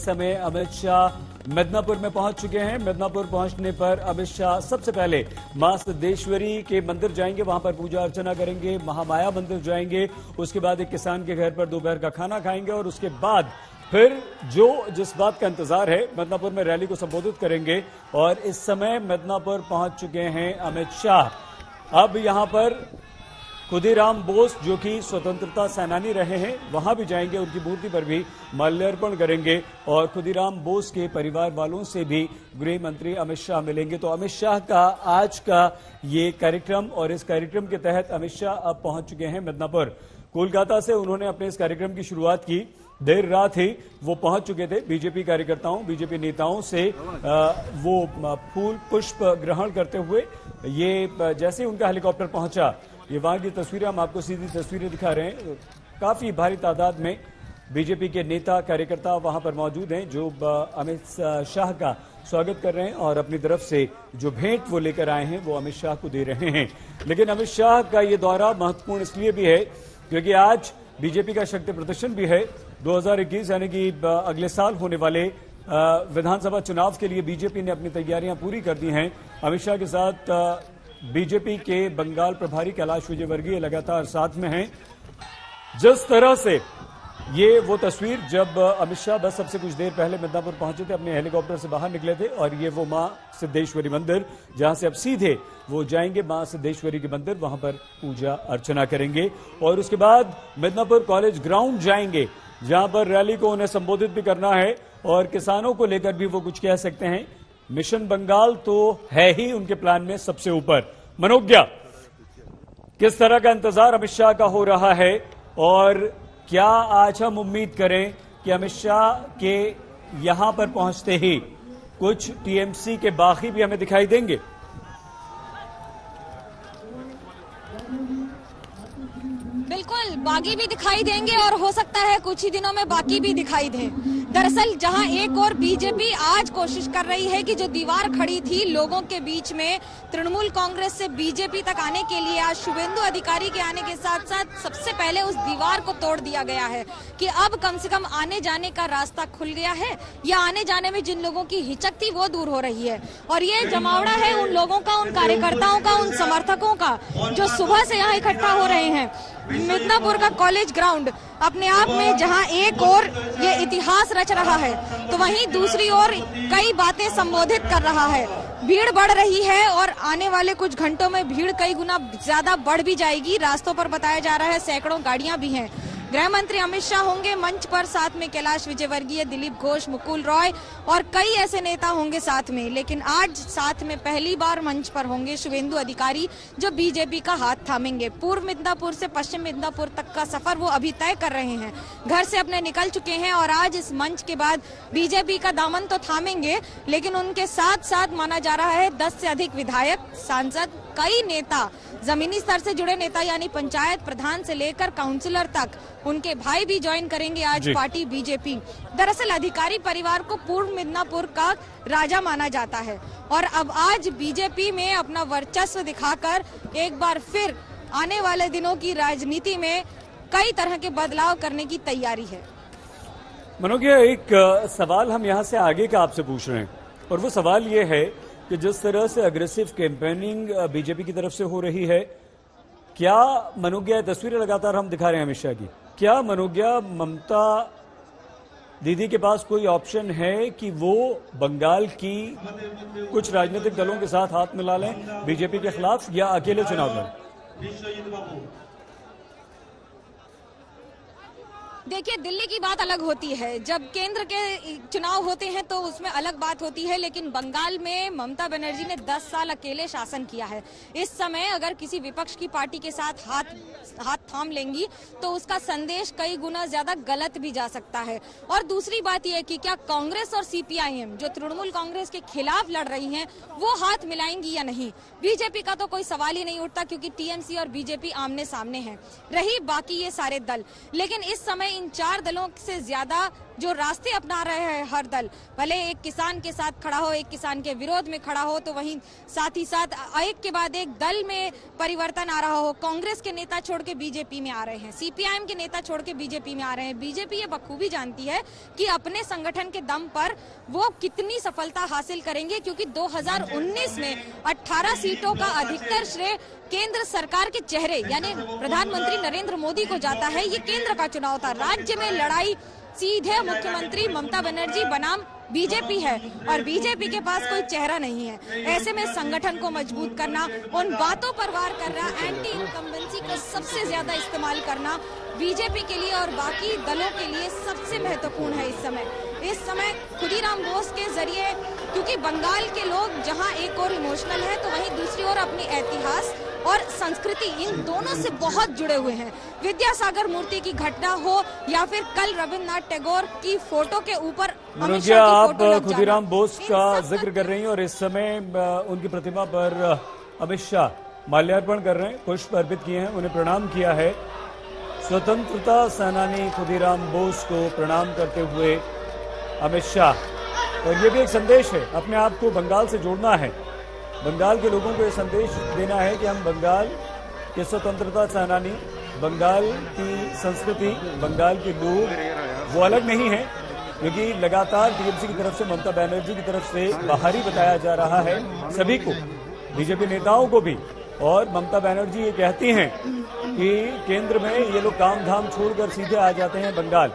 इस समय अमित शाह मिदनापुर में पहुंच चुके हैं। मिदनापुर पहुंचने पर अमित शाह सबसे पहले मां सिद्धेश्वरी के मंदिर जाएंगे, वहां पर पूजा अर्चना करेंगे, महामाया मंदिर जाएंगे, उसके बाद एक किसान के घर पर दोपहर का खाना खाएंगे और उसके बाद फिर जिस बात का इंतजार है, मिदनापुर में रैली को संबोधित करेंगे। और इस समय मिदनापुर पहुंच चुके हैं अमित शाह। अब यहां पर खुदीराम बोस जो कि स्वतंत्रता सेनानी रहे हैं, वहां भी जाएंगे, उनकी मूर्ति पर भी माल्यार्पण करेंगे और खुदीराम बोस के परिवार वालों से भी गृह मंत्री अमित शाह मिलेंगे। तो अमित शाह का आज का ये कार्यक्रम, और इस कार्यक्रम के तहत अमित शाह अब पहुंच चुके हैं मिदनापुर। कोलकाता से उन्होंने अपने इस कार्यक्रम की शुरुआत की। देर रात ही वो पहुंच चुके थे। बीजेपी कार्यकर्ताओं, बीजेपी नेताओं से वो फूल पुष्प ग्रहण करते हुए ये जैसे ही उनका हेलीकॉप्टर पहुंचा, ये वहां की तस्वीरें, हम आपको सीधी तस्वीरें दिखा रहे हैं। काफी भारी तादाद में बीजेपी के नेता कार्यकर्ता वहां पर मौजूद हैं जो अमित शाह का स्वागत कर रहे हैं और अपनी तरफ से जो भेंट वो लेकर आए हैं वो अमित शाह को दे रहे हैं। लेकिन अमित शाह का ये दौरा महत्वपूर्ण इसलिए भी है क्योंकि आज बीजेपी का शक्ति प्रदर्शन भी है। 2021 यानी कि अगले साल होने वाले विधानसभा चुनाव के लिए बीजेपी ने अपनी तैयारियां पूरी कर दी हैं। अमित शाह के साथ बीजेपी के बंगाल प्रभारी कैलाश विजयवर्गीय लगातार साथ में हैं। जिस तरह से ये वो तस्वीर, जब अमित शाह बस सबसे कुछ देर पहले मिदनापुर पहुंचे थे, अपने हेलीकॉप्टर से बाहर निकले थे, और ये वो मां सिद्धेश्वरी मंदिर जहां से अब सीधे वो जाएंगे मां सिद्धेश्वरी के मंदिर, वहां पर पूजा अर्चना करेंगे और उसके बाद मिदनापुर कॉलेज ग्राउंड जाएंगे जहां पर रैली को उन्हें संबोधित भी करना है और किसानों को लेकर भी वो कुछ कह सकते हैं। मिशन बंगाल तो है ही उनके प्लान में सबसे ऊपर। मनोज्ञा, किस तरह का इंतजार अमित शाह का हो रहा है और क्या आज हम उम्मीद करें कि अमित शाह के यहां पर पहुंचते ही कुछ टीएमसी के बागी भी हमें दिखाई देंगे? बिल्कुल, बागी भी दिखाई देंगे और हो सकता है कुछ ही दिनों में बाकी भी दिखाई दें। दरअसल जहां एक और बीजेपी आज कोशिश कर रही है कि जो दीवार खड़ी थी लोगों के बीच में तृणमूल कांग्रेस से बीजेपी तक आने के लिए, आज शुभेंदु अधिकारी के आने के साथ साथ सबसे पहले उस दीवार को तोड़ दिया गया है कि अब कम से कम आने जाने का रास्ता खुल गया है, या आने जाने में जिन लोगों की हिचक थी वो दूर हो रही है। और ये जमावड़ा है उन लोगों का, उन कार्यकर्ताओं का, उन समर्थकों का जो सुबह से यहाँ इकट्ठा हो रहे हैं। मिदनापुर का कॉलेज ग्राउंड अपने आप में जहां एक और ये इतिहास रच रहा है तो वहीं दूसरी ओर कई बातें संबोधित कर रहा है। भीड़ बढ़ रही है और आने वाले कुछ घंटों में भीड़ कई गुना ज्यादा बढ़ भी जाएगी। रास्तों पर बताया जा रहा है सैकड़ों गाड़ियां भी हैं। गृह मंत्री अमित शाह होंगे मंच पर, साथ में कैलाश विजयवर्गीय, दिलीप घोष, मुकुल रॉय और कई ऐसे नेता होंगे साथ में। लेकिन आज साथ में पहली बार मंच पर होंगे शुभेंदु अधिकारी जो बीजेपी का हाथ थामेंगे। पूर्व मिदनापुर से पश्चिम मिदनापुर तक का सफर वो अभी तय कर रहे हैं, घर से अपने निकल चुके हैं और आज इस मंच के बाद बीजेपी का दामन तो थामेंगे, लेकिन उनके साथ साथ माना जा रहा है 10 से अधिक विधायक, सांसद, कई नेता, जमीनी स्तर से जुड़े नेता यानी पंचायत प्रधान से लेकर काउंसिलर तक, उनके भाई भी ज्वाइन करेंगे आज पार्टी बीजेपी। दरअसल अधिकारी परिवार को पूर्व मिदनापुर का राजा माना जाता है और अब आज बीजेपी में अपना वर्चस्व दिखाकर एक बार फिर आने वाले दिनों की राजनीति में कई तरह के बदलाव करने की तैयारी है। मनोज्ञा, एक सवाल हम यहाँ से आगे का आपसे पूछ रहे हैं और वो सवाल ये है कि जिस तरह से अग्रेसिव कैंपेनिंग बीजेपी की तरफ से हो रही है, क्या मनोज्ञा, तस्वीरें लगातार हम दिखा रहे हैं अमित शाह की, क्या मनोज्ञा ममता दीदी के पास कोई ऑप्शन है कि वो बंगाल की कुछ राजनीतिक दलों के साथ हाथ मिला लें बीजेपी के खिलाफ, या अकेले चुनाव लड़ें? देखिए, दिल्ली की बात अलग होती है, जब केंद्र के चुनाव होते हैं तो उसमें अलग बात होती है, लेकिन बंगाल में ममता बनर्जी ने 10 साल अकेले शासन किया है। इस समय अगर किसी विपक्ष की पार्टी के साथ हाथ थाम लेंगी तो उसका संदेश कई गुना ज्यादा गलत भी जा सकता है। और दूसरी बात यह कि क्या कांग्रेस और सीपीआईएम जो तृणमूल कांग्रेस के खिलाफ लड़ रही हैं वो हाथ मिलाएंगी या नहीं? बीजेपी का तो कोई सवाल ही नहीं उठता क्योंकि टीएमसी और बीजेपी आमने सामने हैं। रही बाकी ये सारे दल, लेकिन इस समय इन 4 दलों से ज्यादा जो रास्ते अपना रहे हैं हर दल, भले एक किसान के साथ खड़ा हो, एक किसान के विरोध में खड़ा हो, तो वहीं साथ ही साथ एक के बाद एक दल में परिवर्तन आ रहा हो। कांग्रेस के नेता छोड़ के बीजेपी में आ रहे हैं, सीपीआईएम के नेता छोड़ के बीजेपी में आ रहे हैं। बीजेपी ये बखूबी जानती है कि अपने संगठन के दम पर वो कितनी सफलता हासिल करेंगे, क्योंकि 2019 में 18 सीटों का अधिकतर श्रेय केंद्र सरकार के चेहरे यानी प्रधानमंत्री नरेंद्र मोदी को जाता है। ये केंद्र का चुनाव था, राज्य में लड़ाई सीधे मुख्यमंत्री ममता बनर्जी बनाम बीजेपी है और बीजेपी के पास कोई चेहरा नहीं है। ऐसे में संगठन को मजबूत करना, उन बातों पर वार करना, एंटी इनकम्बेंसी का सबसे ज्यादा इस्तेमाल करना बीजेपी के लिए और बाकी दलों के लिए सबसे महत्वपूर्ण है इस समय खुदीराम बोस के जरिए, क्योंकि बंगाल के लोग जहां एक और इमोशनल है तो वहीं दूसरी ओर अपनी इतिहास और संस्कृति, इन दोनों से बहुत जुड़े हुए हैं। विद्यासागर मूर्ति की घटना हो या फिर कल रविन्द्रनाथ टैगोर की फोटो के ऊपर आप खुदीराम बोस का जिक्र कर रही हैं और इस समय उनकी प्रतिमा पर अमित शाह माल्यार्पण कर रहे हैं, पुष्प अर्पित किए हैं, उन्हें प्रणाम किया है। स्वतंत्रता सेनानी खुदीराम बोस को प्रणाम करते हुए अमित शाह, और ये भी एक संदेश है, अपने आप को बंगाल से जोड़ना है, बंगाल के लोगों को ये संदेश देना है कि हम बंगाल के स्वतंत्रता सेनानी, बंगाल की संस्कृति, बंगाल के लोग वो अलग नहीं है, क्योंकि लगातार टीएमसी की तरफ से, ममता बनर्जी की तरफ से बाहरी बताया जा रहा है सभी को, बीजेपी नेताओं को भी। और ममता बनर्जी ये कहती हैं कि केंद्र में ये लोग काम धाम छोड़कर सीधे आ जाते हैं बंगाल,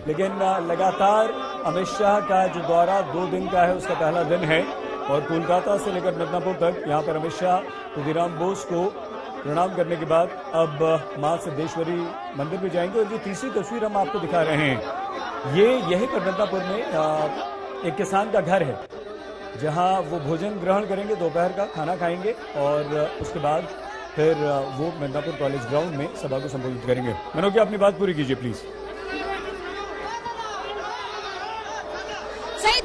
लेकिन लगातार अमित शाह का जो दौरा 2 दिन का है, उसका पहला दिन है और कोलकाता से लेकर मिदनापुर तक यहाँ पर अमित शाह खुदीराम बोस को प्रणाम करने के बाद अब मां सिद्धेश्वरी मंदिर में जाएंगे। और जो तीसरी तस्वीर हम आपको दिखा रहे हैं, ये यही पर मिदनापुर में एक किसान का घर है, जहां वो भोजन ग्रहण करेंगे, दोपहर का खाना खाएंगे और उसके बाद फिर वो मिदनापुर कॉलेज ग्राउंड में सभा को संबोधित करेंगे। मनोज जी, अपनी बात पूरी कीजिए प्लीज।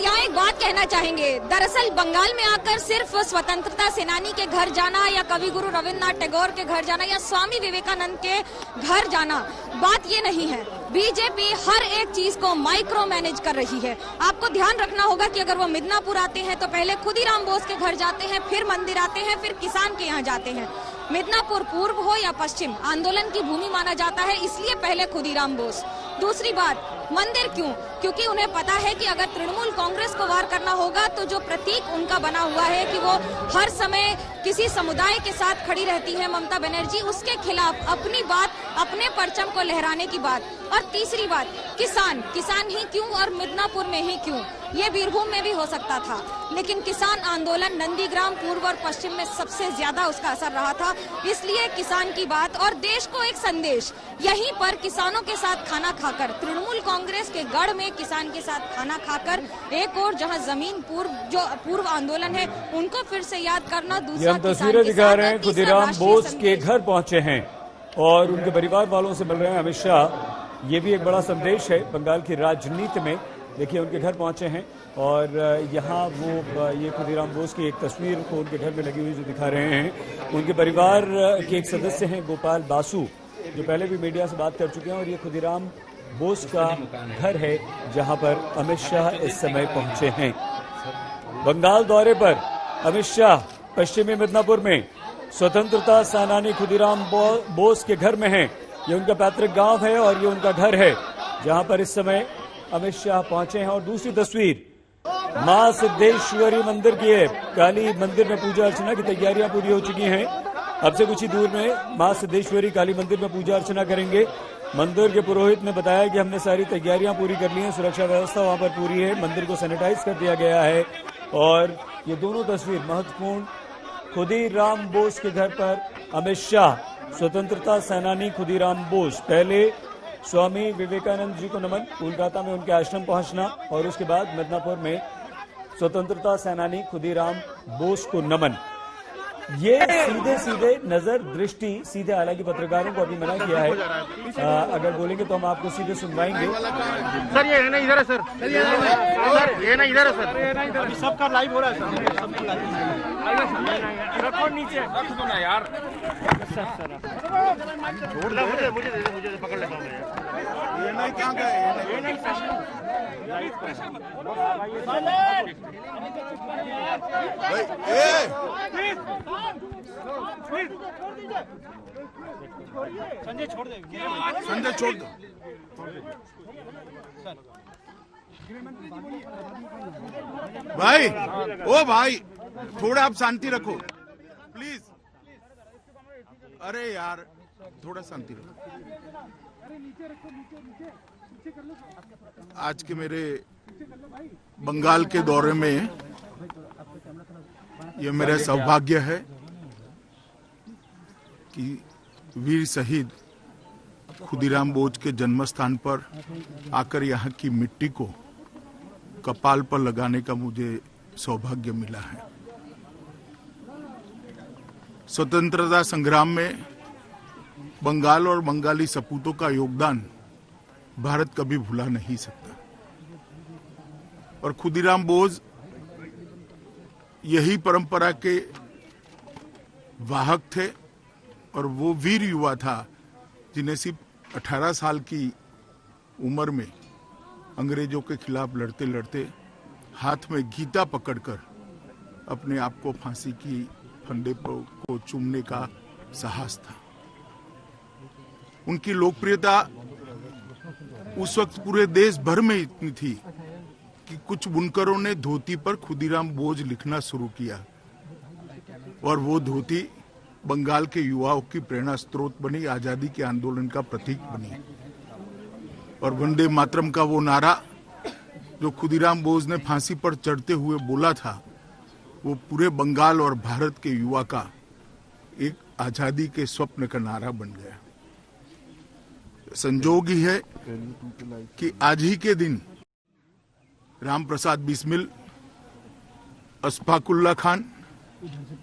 यहाँ एक बात कहना चाहेंगे, दरअसल बंगाल में आकर सिर्फ स्वतंत्रता सेनानी के घर जाना या कवि गुरु रविन्द्रनाथ टैगोर के घर जाना या स्वामी विवेकानंद के घर जाना, बात ये नहीं है। बीजेपी हर एक चीज को माइक्रो मैनेज कर रही है। आपको ध्यान रखना होगा कि अगर वो मिदनापुर आते हैं तो पहले खुदीराम बोस के घर जाते हैं, फिर मंदिर आते हैं, फिर किसान के यहाँ जाते हैं। मिदनापुर पूर्व हो या पश्चिम, आंदोलन की भूमि माना जाता है, इसलिए पहले खुदीराम बोस। दूसरी बात, मंदिर क्यों? क्योंकि उन्हें पता है कि अगर तृणमूल कांग्रेस को वार करना होगा तो जो प्रतीक उनका बना हुआ है कि वो हर समय किसी समुदाय के साथ खड़ी रहती है ममता बनर्जी, उसके खिलाफ अपनी बात, अपने परचम को लहराने की बात। और तीसरी बात, किसान ही क्यों और मिदनापुर में ही क्यों? ये बीरभूम में भी हो सकता था, लेकिन किसान आंदोलन नंदीग्राम पूर्व और पश्चिम में सबसे ज्यादा उसका असर रहा था, इसलिए किसान की बात। और देश को एक संदेश, यहीं पर किसानों के साथ खाना खाकर, तृणमूल कांग्रेस के गढ़ में किसान के साथ खाना खाकर, एक और जहां जमीन पूर्व आंदोलन है उनको फिर से याद करना, दूसरा तस्वीरें दिखा रहे हैं, खुदीराम बोस के घर पहुंचे हैं और उनके परिवार वालों से मिल रहे हैं अमित शाह। ये भी एक बड़ा संदेश है बंगाल की राजनीति में। देखिए, उनके घर पहुंचे हैं और यहाँ वो ये खुदीराम बोस की एक तस्वीर को उनके घर में लगी हुई जो दिखा रहे हैं। उनके परिवार के एक सदस्य हैं गोपाल बासु, जो पहले भी मीडिया से बात कर चुके हैं, और ये खुदीराम बोस का घर है जहां पर अमित शाह इस समय पहुंचे हैं। बंगाल दौरे पर अमित शाह पश्चिमी मिदनापुर में स्वतंत्रता सेनानी खुदीराम बोस के घर में हैं। ये उनका पैतृक गांव है और ये उनका घर है जहां पर इस समय अमित शाह पहुंचे हैं। और दूसरी तस्वीर मां सिद्धेश्वरी मंदिर की है। काली मंदिर में पूजा अर्चना की तैयारियां पूरी हो चुकी हैं। अब से कुछ ही दूर में मां सिद्धेश्वरी काली मंदिर में पूजा अर्चना करेंगे। मंदिर के पुरोहित ने बताया कि हमने सारी तैयारियां पूरी कर ली हैं, सुरक्षा व्यवस्था वहां पर पूरी है, मंदिर को सैनिटाइज कर दिया गया है। और ये दोनों तस्वीर महत्वपूर्ण, खुदीराम बोस के घर पर अमित शाह, स्वतंत्रता सेनानी खुदीराम बोस, पहले स्वामी विवेकानंद जी को नमन, कोलकाता में उनके आश्रम पहुंचना और उसके बाद मिदनापुर में स्वतंत्रता सेनानी खुदीराम बोस को नमन। ये सीधे नजर दृष्टि सीधे, हालांकि पत्रकारों को अभी मना किया है, अगर बोलेंगे तो हम आपको सीधे सुनवाएंगे। सर ये है ना इधर है सर, ये ना इधर है सर, अभी सबका लाइव हो रहा है सर, सबका लाइव रखो नीचे, रख दो ना यार, छोड़ दो, मुझे पकड़ लेता हूँ। ये नहीं कहाँ गए, ये नहीं भाई, संजय छोड़ दे, संजय छोड़ दो। भाई, ओ भाई, थोड़ा आप शांति रखो प्लीज। अरे यार, थोड़ा शांति रखो। आज के मेरे बंगाल के दौरे में यह मेरा सौभाग्य है कि वीर शहीद खुदीराम बोस के जन्म स्थान पर आकर यहाँ की मिट्टी को कपाल पर लगाने का मुझे सौभाग्य मिला है। स्वतंत्रता संग्राम में बंगाल और बंगाली सपूतों का योगदान भारत कभी भुला नहीं सकता और खुदीराम बोस यही परंपरा के वाहक थे और वो वीर युवा था जिन्हें सिर्फ 18 साल की उम्र में अंग्रेजों के खिलाफ लड़ते लड़ते हाथ में गीता पकड़कर अपने आप को फांसी की फंदे को चूमने का साहस था। उनकी लोकप्रियता उस वक्त पूरे देश भर में इतनी थी कि कुछ बुनकरों ने धोती पर खुदीराम बोस लिखना शुरू किया और वो धोती बंगाल के युवाओं की प्रेरणा स्रोत बनी, आजादी के आंदोलन का प्रतीक बनी और वंदे मातरम का वो नारा जो खुदीराम बोस ने फांसी पर चढ़ते हुए बोला था, वो पूरे बंगाल और भारत के युवा का एक आजादी के स्वप्न का नारा बन गया। संजोग ही है कि आज ही के दिन राम प्रसाद बिस्मिल, अशफाकुल्ला खान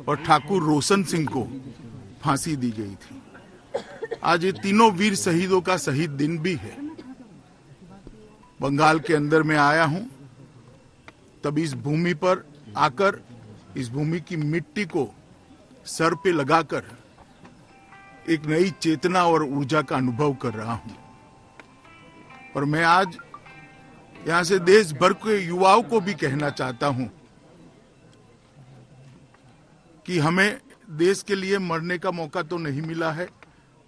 और ठाकुर रोशन सिंह को फांसी दी गई थी। आज ये तीनों वीर शहीदों का शहीद दिन भी है। बंगाल के अंदर में आया हूं, तब इस भूमि पर आकर इस भूमि की मिट्टी को सर पे लगाकर एक नई चेतना और ऊर्जा का अनुभव कर रहा हूं और मैं आज यहां से देश भर के युवाओं को भी कहना चाहता हूं कि हमें देश के लिए मरने का मौका तो नहीं मिला है,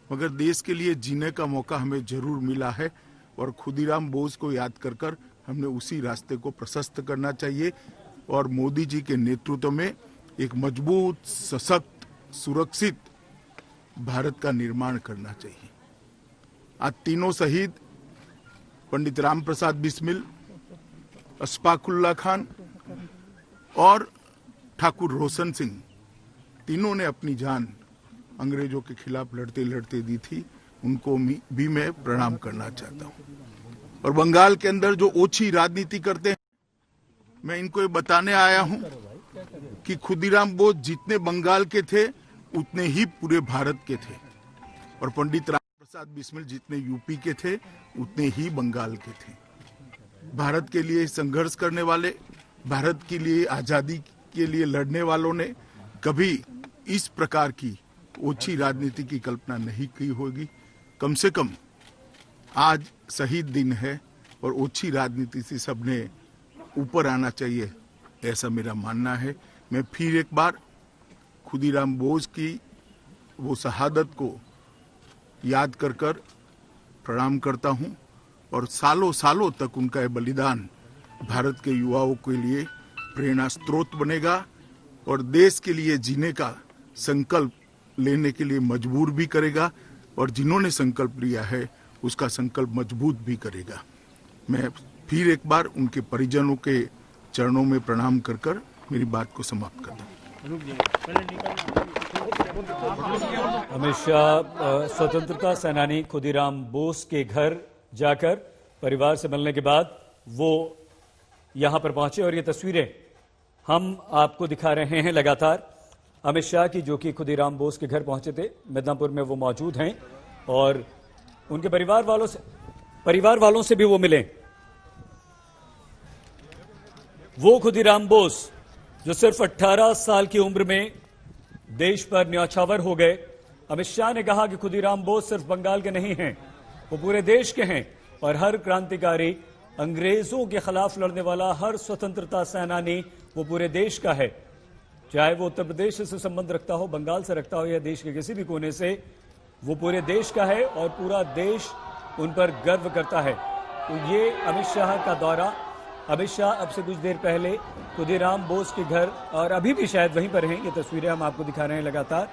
मगर देश के लिए जीने का मौका हमें जरूर मिला है और खुदीराम बोस को याद कर कर हमने उसी रास्ते को प्रशस्त करना चाहिए और मोदी जी के नेतृत्व में एक मजबूत, सशक्त, सुरक्षित भारत का निर्माण करना चाहिए। आज तीनों शहीद पंडित राम प्रसाद बिस्मिल, अशफाकुल्ला खान और ठाकुर रोशन सिंह, तीनों ने अपनी जान अंग्रेजों के खिलाफ लड़ते लड़ते दी थी। उनको भी मैं प्रणाम करना चाहता हूं और बंगाल के अंदर जो ओछी राजनीति करते हैं, मैं इनको ये बताने आया हूं कि खुदीराम बोस जितने बंगाल के थे उतने ही पूरे भारत के थे और पंडित राम प्रसाद बिस्मिल जितने यूपी के थे उतने ही बंगाल के थे। भारत के लिए संघर्ष करने वाले, भारत के लिए आजादी के लिए लड़ने वालों ने कभी इस प्रकार की ओछी राजनीति की कल्पना नहीं की होगी। कम से कम आज शहीद दिन है और ओछी राजनीति से सबने ऊपर आना चाहिए, ऐसा मेरा मानना है। मैं फिर एक बार खुदीराम बोस की वो शहादत को याद कर कर प्रणाम करता हूं और सालों सालों तक उनका ये बलिदान भारत के युवाओं के लिए प्रेरणा स्रोत बनेगा और देश के लिए जीने का संकल्प लेने के लिए मजबूर भी करेगा और जिन्होंने संकल्प लिया है उसका संकल्प मजबूत भी करेगा। मैं फिर एक बार उनके परिजनों के चरणों में प्रणाम कर कर मेरी बात को समाप्त करता हूं। अमित शाह स्वतंत्रता सेनानी खुदीराम बोस के घर जाकर परिवार से मिलने के बाद वो यहां पर पहुंचे और ये तस्वीरें हम आपको दिखा रहे हैं लगातार। अमित शाह की, जो कि खुदीराम बोस के घर पहुंचे थे, मिदनापुर में वो मौजूद हैं और उनके परिवार वालों से भी वो मिले। वो खुदीराम बोस जो सिर्फ 18 साल की उम्र में देश पर न्यौछावर हो गए। अमित शाह ने कहा कि खुदीराम बोस सिर्फ बंगाल के नहीं हैं, वो पूरे देश के हैं और हर क्रांतिकारी, अंग्रेजों के खिलाफ लड़ने वाला हर स्वतंत्रता सेनानी वो पूरे देश का है। चाहे वो उत्तर प्रदेश से संबंध रखता हो, बंगाल से रखता हो या देश के किसी भी कोने से, वो पूरे देश का है और पूरा देश उन पर गर्व करता है। तो ये अमित शाह का दौरा, अमित शाह अब से कुछ देर पहले खुदीराम बोस के घर, और अभी भी शायद वहीं पर हैं, ये तस्वीरें हम आपको दिखा रहे हैं लगातार।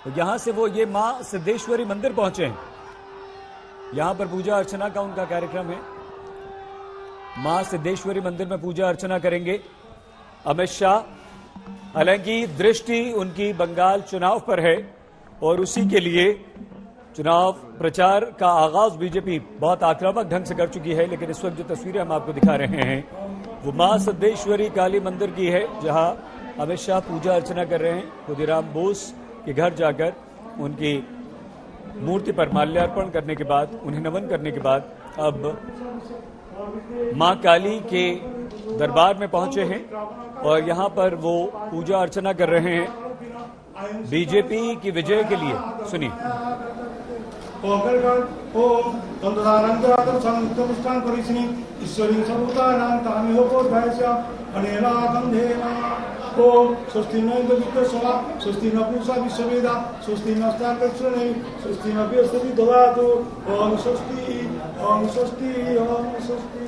तो यहां से वो ये मां सिद्धेश्वरी मंदिर पहुंचे हैं। यहां पर पूजा अर्चना का उनका कार्यक्रम है। मां सिद्धेश्वरी मंदिर में पूजा अर्चना करेंगे अमित शाह। हालांकि दृष्टि उनकी बंगाल चुनाव पर है और उसी के लिए चुनाव प्रचार का आगाज बीजेपी बहुत आक्रामक ढंग से कर चुकी है। लेकिन इस वक्त जो तस्वीरें हम आपको दिखा रहे हैं वो मां सिद्धेश्वरी काली मंदिर की है, जहां अमित शाह पूजा अर्चना कर रहे हैं। खुदीराम बोस के घर जाकर उनकी मूर्ति पर माल्यार्पण करने के बाद, उन्हें नमन करने के बाद अब मां काली के दरबार में पहुंचे हैं और यहां पर वो पूजा अर्चना कर रहे हैं बीजेपी की विजय के लिए। सुनिए। ओम स्वस्ति न विद्यस्वा स्वस्ति न पूषा विश्ववेदा स्वस्ति नस्ताक्षणे स्वस्ति न बृहस्पति ददातु ओम स्वस्ति ओम स्वस्ति ओम स्वस्ति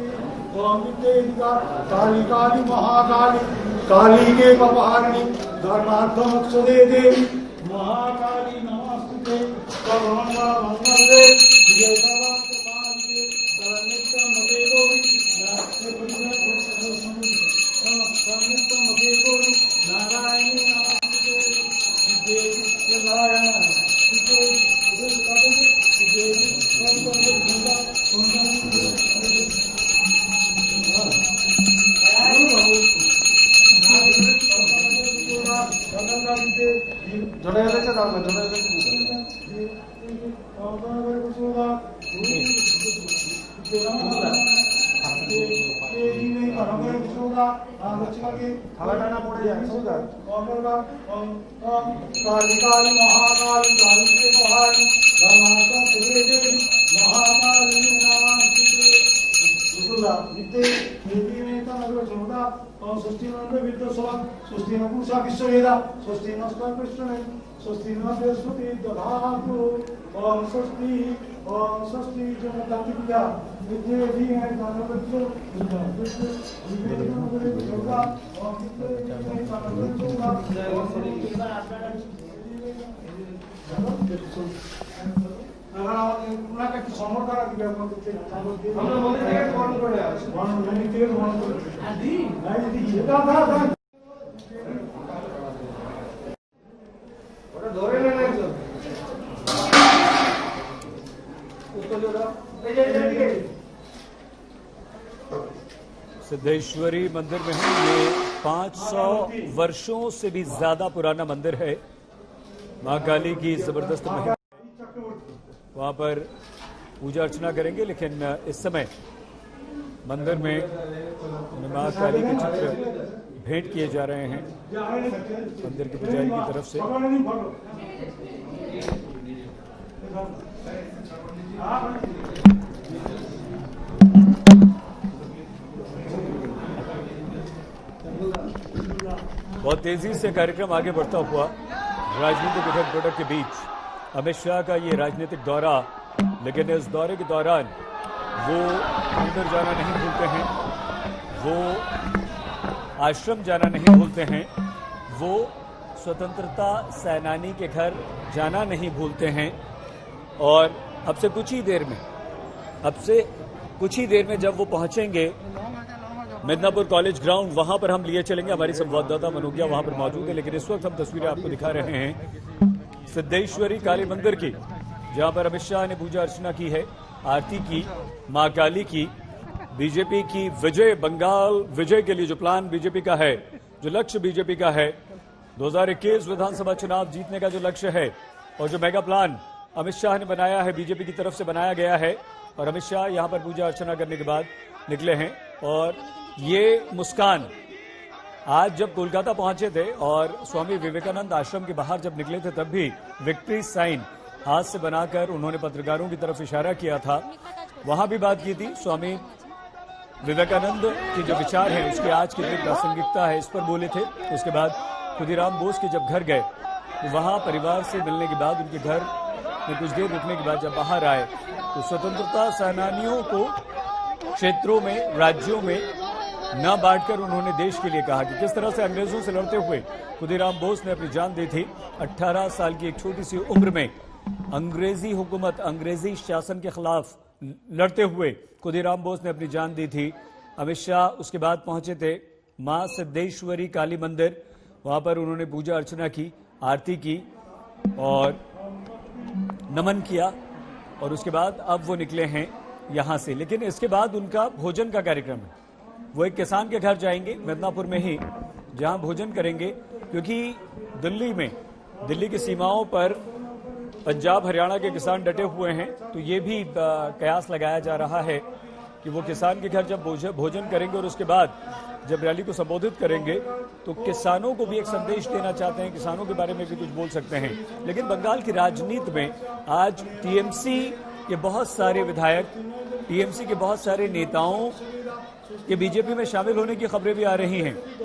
ओम विद्या काली काली महाकाली काली के अपहारिणी धर्मार्थमक्षदे देवी महाकाली नमस्ते सर्वमंगल मंगले जय सर्वांतकारिके सर्वनित्यं मते गौरी नास्ते सर्वनित्यं मते गौरी नारायणी नमस्ते देवी नारायण থালাটা পড়ে যায় কালী কালী মহাকালী কালী কে মহাকালী ধর্মার্থ পুরে দেবী মহাকালী নমস্তে সুতুলা নিতে দেবী মেতা নগর সদা ওম ষষ্ঠী নন্দ বিদ্যস্বা ষষ্ঠী ন পুষা বিশ্ববেদা ষষ্ঠী নস্তান কৃষ্ণে ষষ্ঠী ন বৃহস্পতি দধাতু ওম ষষ্ঠী জনতান্ত্রিকা विद्यार्थी है मानव बच्चों सिद्धेश्वरी मंदिर में है। ये 500 वर्षों से भी ज्यादा पुराना मंदिर है। मां काली की जबरदस्त महिमा, वहां पर पूजा अर्चना करेंगे। लेकिन इस समय मंदिर में मां काली के चित्र भेंट किए जा रहे हैं मंदिर के पुजारी की तरफ से। बहुत तेजी से कार्यक्रम आगे बढ़ता हुआ राजनीतिक उठक बैठक के बीच अमित शाह का ये राजनीतिक दौरा। लेकिन इस दौरे के दौरान वो मंदिर जाना नहीं भूलते हैं, वो आश्रम जाना नहीं भूलते हैं, वो स्वतंत्रता सेनानी के घर जाना नहीं भूलते हैं। और अब से कुछ ही देर में जब वो पहुंचेंगे मिदनापुर कॉलेज ग्राउंड, वहां पर हम लिए चलेंगे। हमारी संवाददाता मनोज्ञा वहां पर मौजूद है। लेकिन इस वक्त हम तस्वीरें आपको दिखा रहे हैं सिद्धेश्वरी काली मंदिर की, जहां पर अमित शाह ने पूजा अर्चना की है, आरती की मां काली की। बीजेपी की विजय, बंगाल विजय के लिए जो प्लान बीजेपी का है, जो लक्ष्य बीजेपी का है, 2021 विधानसभा चुनाव जीतने का जो लक्ष्य है और जो मेगा प्लान अमित शाह ने बनाया है, बीजेपी की तरफ से बनाया गया है। और अमित शाह यहां पर पूजा अर्चना करने के बाद निकले हैं। और ये मुस्कान आज जब कोलकाता पहुंचे थे और स्वामी विवेकानंद आश्रम के बाहर जब निकले थे, तब भी विक्ट्री साइन हाथ से बनाकर उन्होंने पत्रकारों की तरफ इशारा किया था, वहां भी बात की थी। स्वामी विवेकानंद के जो विचार हैं उसकी आज कितनी प्रासंगिकता है इस पर बोले थे। उसके बाद खुदीराम बोस के जब घर गए तो वहां परिवार से मिलने के बाद उनके घर में कुछ देर रुकने के बाद जब बाहर आए तो स्वतंत्रता सेनानियों को क्षेत्रों में, राज्यों में न बांटकर उन्होंने देश के लिए कहा कि किस तरह से अंग्रेजों से लड़ते हुए खुदीराम बोस ने अपनी जान दी थी। 18 साल की एक छोटी सी उम्र में अंग्रेजी हुकूमत, अंग्रेजी शासन के खिलाफ लड़ते हुए खुदीराम बोस ने अपनी जान दी थी। अमित शाह उसके बाद पहुंचे थे मां सिद्धेश्वरी काली मंदिर, वहां पर उन्होंने पूजा अर्चना की, आरती की और नमन किया और उसके बाद अब वो निकले हैं यहां से। लेकिन इसके बाद उनका भोजन का कार्यक्रम है, वो एक किसान के घर जाएंगे मिदनापुर में ही, जहां भोजन करेंगे, क्योंकि दिल्ली में, दिल्ली की सीमाओं पर पंजाब हरियाणा के किसान डटे हुए हैं। तो ये भी कयास लगाया जा रहा है कि वो किसान के घर जब भोजन करेंगे और उसके बाद जब रैली को संबोधित करेंगे तो किसानों को भी एक संदेश देना चाहते हैं, किसानों के बारे में भी कुछ बोल सकते हैं। लेकिन बंगाल की राजनीति में आज टीएमसी के बहुत सारे विधायक, टीएमसी के बहुत सारे नेताओं के बीजेपी में शामिल होने की खबरें भी आ रही हैं।